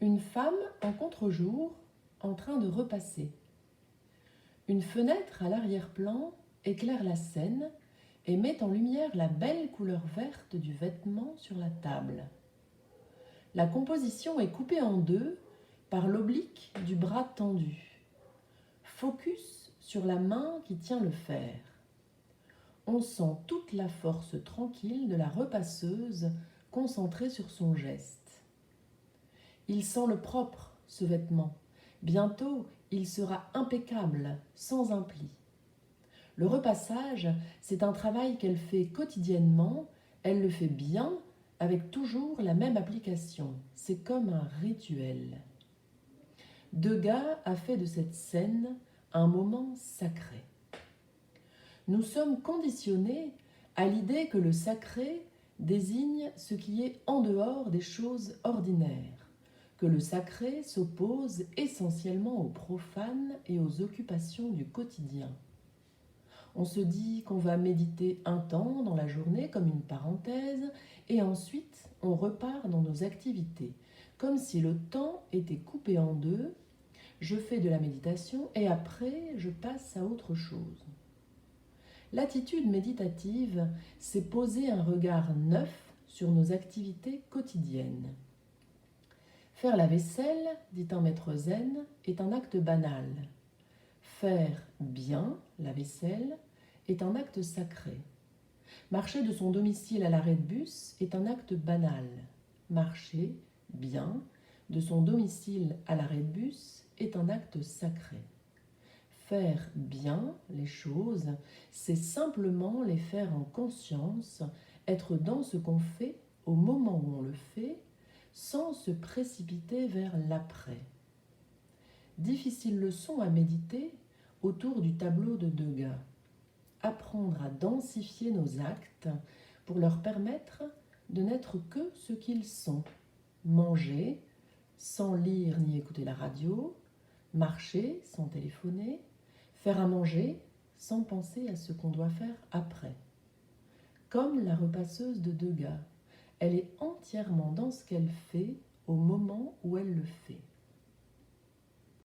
Une femme en contre-jour en train de repasser. Une fenêtre à l'arrière-plan éclaire la scène et met en lumière la belle couleur verte du vêtement sur la table. La composition est coupée en deux par l'oblique du bras tendu. Focus sur la main qui tient le fer. On sent toute la force tranquille de la repasseuse concentrée sur son geste. Il sent le propre, ce vêtement. Bientôt, il sera impeccable, sans un pli. Le repassage, c'est un travail qu'elle fait quotidiennement. Elle le fait bien, avec toujours la même application. C'est comme un rituel. Degas a fait de cette scène un moment sacré. Nous sommes conditionnés à l'idée que le sacré désigne ce qui est en dehors des choses ordinaires, que le sacré s'oppose essentiellement au profane et aux occupations du quotidien. On se dit qu'on va méditer un temps dans la journée comme une parenthèse et ensuite on repart dans nos activités, comme si le temps était coupé en deux. Je fais de la méditation et après je passe à autre chose. L'attitude méditative, c'est poser un regard neuf sur nos activités quotidiennes. Faire la vaisselle, dit un maître zen, est un acte banal. Faire bien la vaisselle est un acte sacré. Marcher de son domicile à l'arrêt de bus est un acte banal. Marcher bien de son domicile à l'arrêt de bus est un acte sacré. Faire bien les choses, c'est simplement les faire en conscience, être dans ce qu'on fait au moment où on le fait, sans se précipiter vers l'après. Difficile leçon à méditer autour du tableau de Degas. Apprendre à densifier nos actes pour leur permettre de n'être que ce qu'ils sont. Manger sans lire ni écouter la radio, marcher sans téléphoner, faire à manger sans penser à ce qu'on doit faire après. Comme la repasseuse de Degas, elle est entièrement dans ce qu'elle fait au moment où elle le fait.